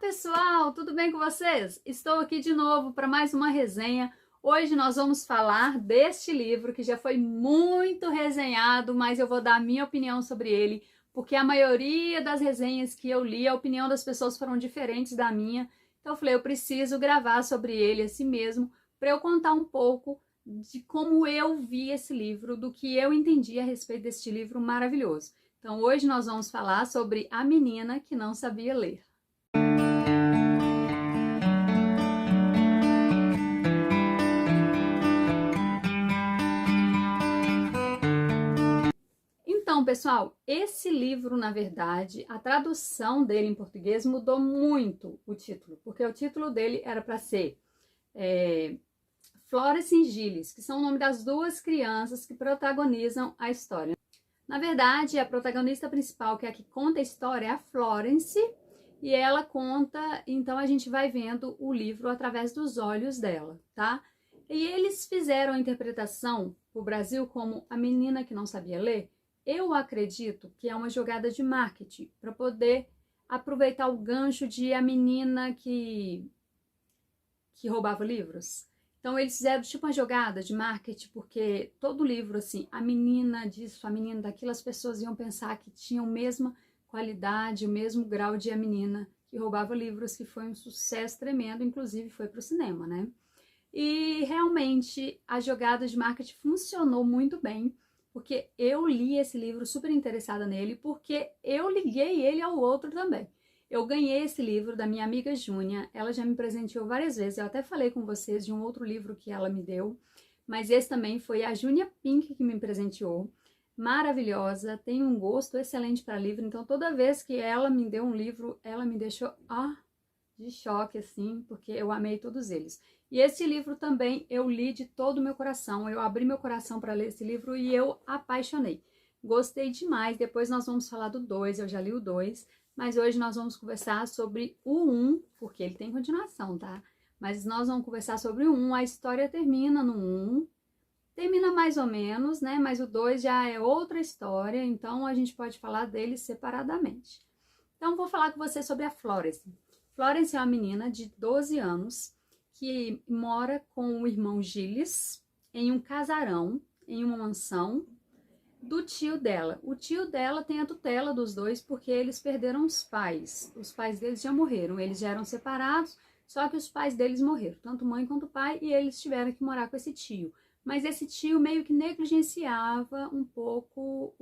pessoal, tudo bem com vocês? Estou aqui de novo para mais uma resenha. Hoje nós vamos falar deste livro que já foi muito resenhado, mas eu vou dar a minha opinião sobre ele, porque a maioria das resenhas que eu li, a opinião das pessoas foram diferentes da minha. Então eu falei, eu preciso gravar sobre ele assim mesmo, para eu contar um pouco de como eu vi esse livro, do que eu entendi a respeito deste livro maravilhoso. Então hoje nós vamos falar sobre A Menina que Não Sabia Ler. Então, pessoal, esse livro, na verdade, a tradução dele em português mudou muito o título, porque o título dele era para ser Florence e Gilles, que são o nome das duas crianças que protagonizam a história. Na verdade, a protagonista principal, que é a que conta a história, é a Florence, e ela conta, então a gente vai vendo o livro através dos olhos dela, tá? E eles fizeram a interpretação para o Brasil como A Menina que Não Sabia Ler. Eu acredito que é uma jogada de marketing para poder aproveitar o gancho de a menina que roubava livros. Então eles fizeram tipo uma jogada de marketing, porque todo livro, assim, a menina disso, a menina daquilo, as pessoas iam pensar que tinham a mesma qualidade, o mesmo grau de a menina que roubava livros, que foi um sucesso tremendo, inclusive foi para o cinema, né? E realmente a jogada de marketing funcionou muito bem, porque eu li esse livro super interessada nele, porque eu liguei ele ao outro também. Eu ganhei esse livro da minha amiga Júnia, ela já me presenteou várias vezes, eu até falei com vocês de um outro livro que ela me deu, mas esse também foi a Júnia Pink que me presenteou, maravilhosa, tem um gosto excelente para livro, então toda vez que ela me deu um livro, ela me deixou de choque, assim, porque eu amei todos eles. E esse livro também eu li de todo o meu coração, eu abri meu coração para ler esse livro e eu apaixonei. Gostei demais, depois nós vamos falar do 2, eu já li o 2, mas hoje nós vamos conversar sobre o 1, porque ele tem continuação, tá? Mas nós vamos conversar sobre o 1, a história termina no 1, termina mais ou menos, né? Mas o 2 já é outra história, então a gente pode falar dele separadamente. Então vou falar com você sobre a Florence. Florence é uma menina de 12 anos que mora com o irmão Gilles em um casarão, em uma mansão do tio dela. O tio dela tem a tutela dos dois porque eles perderam os pais. Os pais deles já morreram, eles já eram separados, só que os pais deles morreram, tanto mãe quanto pai, e eles tiveram que morar com esse tio. Mas esse tio meio que negligenciava um pouco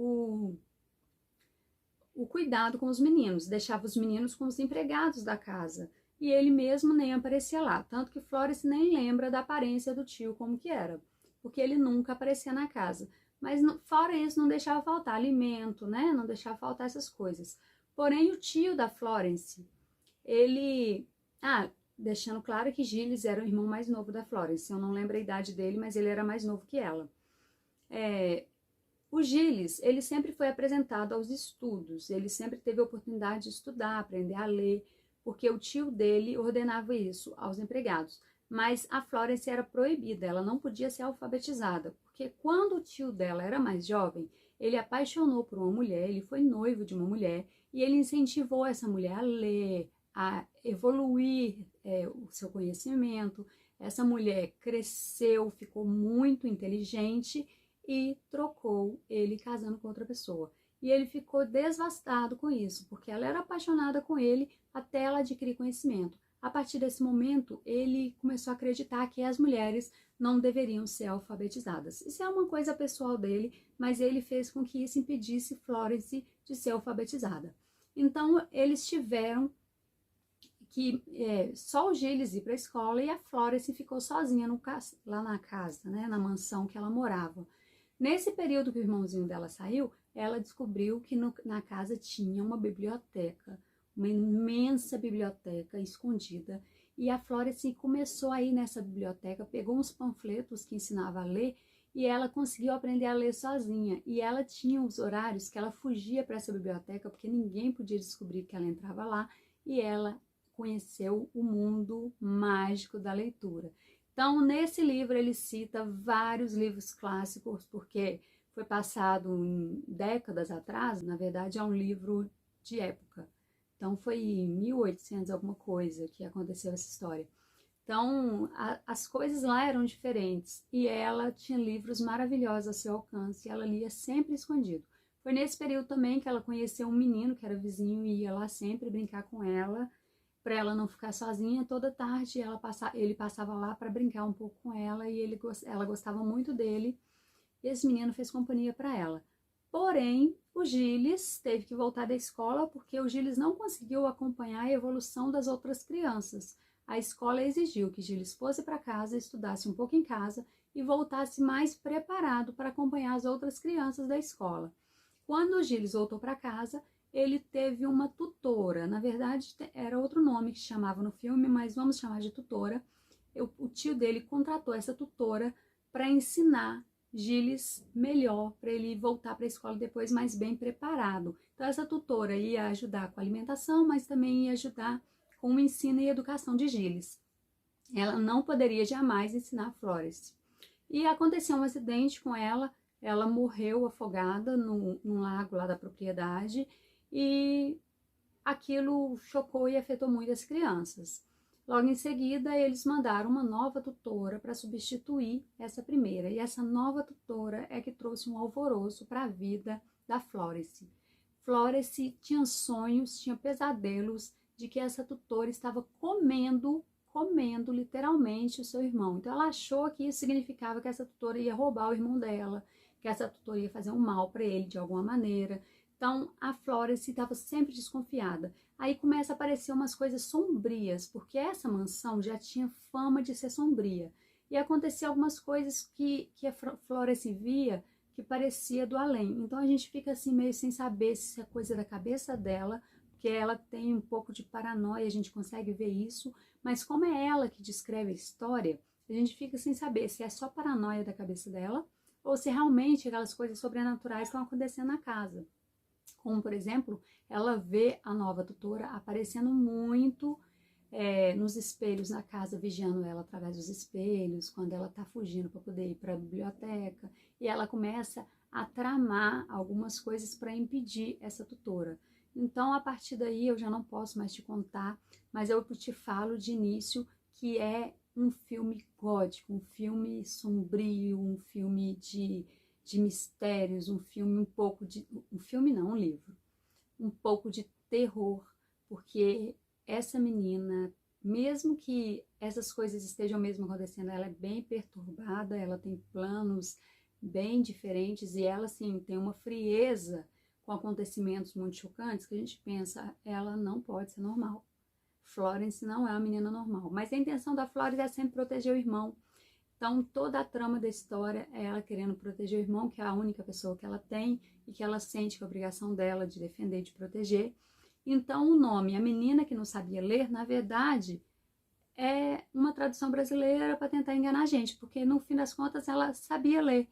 o cuidado com os meninos, deixava os meninos com os empregados da casa, e ele mesmo nem aparecia lá, tanto que Florence nem lembra da aparência do tio como que era, porque ele nunca aparecia na casa. Mas fora isso, não deixava faltar alimento, né? Não deixava faltar essas coisas. Porém, o tio da Florence, ele... deixando claro que Gilles era o irmão mais novo da Florence. Eu não lembro a idade dele, mas ele era mais novo que ela. O Gilles, ele sempre foi apresentado aos estudos, ele sempre teve a oportunidade de estudar, aprender a ler, porque o tio dele ordenava isso aos empregados. Mas a Florence era proibida, ela não podia ser alfabetizada, porque quando o tio dela era mais jovem, ele apaixonou por uma mulher, ele foi noivo de uma mulher, e ele incentivou essa mulher a ler, a evoluir o seu conhecimento. Essa mulher cresceu, ficou muito inteligente, e trocou ele casando com outra pessoa. E ele ficou devastado com isso, porque ela era apaixonada com ele até ela adquirir conhecimento. A partir desse momento, ele começou a acreditar que as mulheres não deveriam ser alfabetizadas. Isso é uma coisa pessoal dele, mas ele fez com que isso impedisse Florence de ser alfabetizada. Então, eles tiveram que só o Gilles ir para a escola e a Florence ficou sozinha lá na casa, né, na mansão que ela morava. Nesse período que o irmãozinho dela saiu, ela descobriu que na casa tinha uma biblioteca, uma imensa biblioteca escondida, e a Florence começou a ir nessa biblioteca, pegou uns panfletos que ensinava a ler, e ela conseguiu aprender a ler sozinha. E ela tinha os horários que ela fugia para essa biblioteca, porque ninguém podia descobrir que ela entrava lá, e ela conheceu o mundo mágico da leitura. Então, nesse livro, ele cita vários livros clássicos, porque foi passado em décadas atrás, na verdade, é um livro de época. Então foi em 1800 alguma coisa que aconteceu essa história. Então as coisas lá eram diferentes e ela tinha livros maravilhosos a seu alcance e ela lia sempre escondido. Foi nesse período também que ela conheceu um menino que era vizinho e ia lá sempre brincar com ela, para ela não ficar sozinha. Toda tarde ele passava lá para brincar um pouco com ela e ela gostava muito dele. E esse menino fez companhia para ela. Porém, o Gilles teve que voltar da escola porque o Gilles não conseguiu acompanhar a evolução das outras crianças. A escola exigiu que Gilles fosse para casa, estudasse um pouco em casa e voltasse mais preparado para acompanhar as outras crianças da escola. Quando o Gilles voltou para casa, ele teve uma tutora. Na verdade, era outro nome que chamava no filme, mas vamos chamar de tutora. O tio dele contratou essa tutora para ensinar Gilles melhor, para ele voltar para a escola depois mais bem preparado. Então essa tutora ia ajudar com a alimentação, mas também ia ajudar com o ensino e educação de Gilles. Ela não poderia jamais ensinar Flores. E aconteceu um acidente com ela morreu afogada num lago lá da propriedade e aquilo chocou e afetou muito as crianças. Logo em seguida, eles mandaram uma nova tutora para substituir essa primeira. E essa nova tutora é que trouxe um alvoroço para a vida da Florence. Florence tinha sonhos, tinha pesadelos de que essa tutora estava comendo literalmente o seu irmão. Então ela achou que isso significava que essa tutora ia roubar o irmão dela, que essa tutora ia fazer um mal para ele de alguma maneira. Então a Florence estava sempre desconfiada. Aí começa a aparecer umas coisas sombrias, porque essa mansão já tinha fama de ser sombria. E acontecia algumas coisas que a Florence via que parecia do além. Então a gente fica assim meio sem saber se é coisa da cabeça dela, porque ela tem um pouco de paranoia, a gente consegue ver isso, mas como é ela que descreve a história, a gente fica sem saber se é só paranoia da cabeça dela ou se realmente aquelas coisas sobrenaturais estão acontecendo na casa. Como, por exemplo, ela vê a nova tutora aparecendo muito nos espelhos na casa, vigiando ela através dos espelhos, quando ela está fugindo para poder ir para a biblioteca, e ela começa a tramar algumas coisas para impedir essa tutora. Então, a partir daí, eu já não posso mais te contar, mas eu te falo de início que é um filme gótico, um filme sombrio, um filme de mistérios, um livro, um pouco de terror, porque essa menina, mesmo que essas coisas estejam mesmo acontecendo, ela é bem perturbada, ela tem planos bem diferentes e ela, assim, tem uma frieza com acontecimentos muito chocantes que a gente pensa, ela não pode ser normal. Florence não é uma menina normal, mas a intenção da Florence é sempre proteger o irmão. Então, toda a trama da história é ela querendo proteger o irmão, que é a única pessoa que ela tem e que ela sente que é a obrigação dela de defender e de proteger. Então, o nome, A Menina que Não Sabia Ler, na verdade, é uma tradução brasileira para tentar enganar a gente, porque no fim das contas ela sabia ler.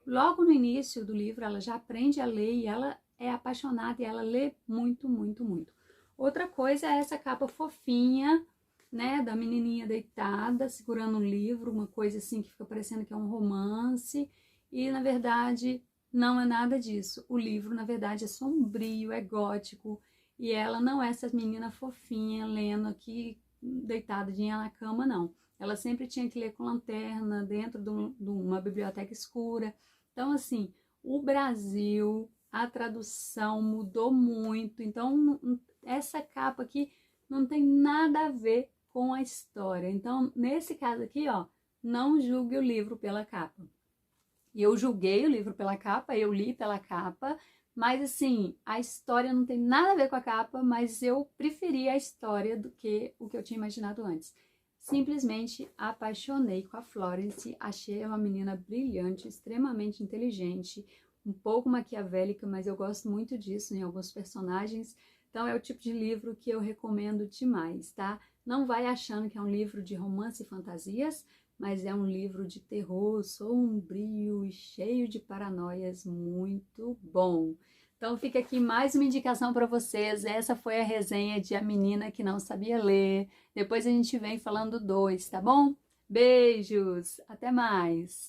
Logo no início do livro, ela já aprende a ler e ela é apaixonada e ela lê muito, muito, muito. Outra coisa é essa capa fofinha, né, da menininha deitada, segurando um livro, uma coisa assim que fica parecendo que é um romance, e na verdade não é nada disso. O livro, na verdade, é sombrio, é gótico, e ela não é essa menina fofinha lendo aqui deitadinha na cama, não. Ela sempre tinha que ler com lanterna, dentro de uma biblioteca escura. Então, assim, o Brasil, a tradução mudou muito, então essa capa aqui não tem nada a ver com a história. Então, nesse caso aqui, ó, não julgue o livro pela capa. Eu julguei o livro pela capa, eu li pela capa, mas assim, a história não tem nada a ver com a capa, mas eu preferi a história do que o que eu tinha imaginado antes. Simplesmente apaixonei com a Florence, achei uma menina brilhante, extremamente inteligente, um pouco maquiavélica, mas eu gosto muito disso em alguns personagens. Então é o tipo de livro que eu recomendo demais, tá? Não vai achando que é um livro de romance e fantasias, mas é um livro de terror sombrio e cheio de paranoias, muito bom. Então fica aqui mais uma indicação para vocês. Essa foi a resenha de A Menina que Não Sabia Ler. Depois a gente vem falando 2, tá bom? Beijos, até mais!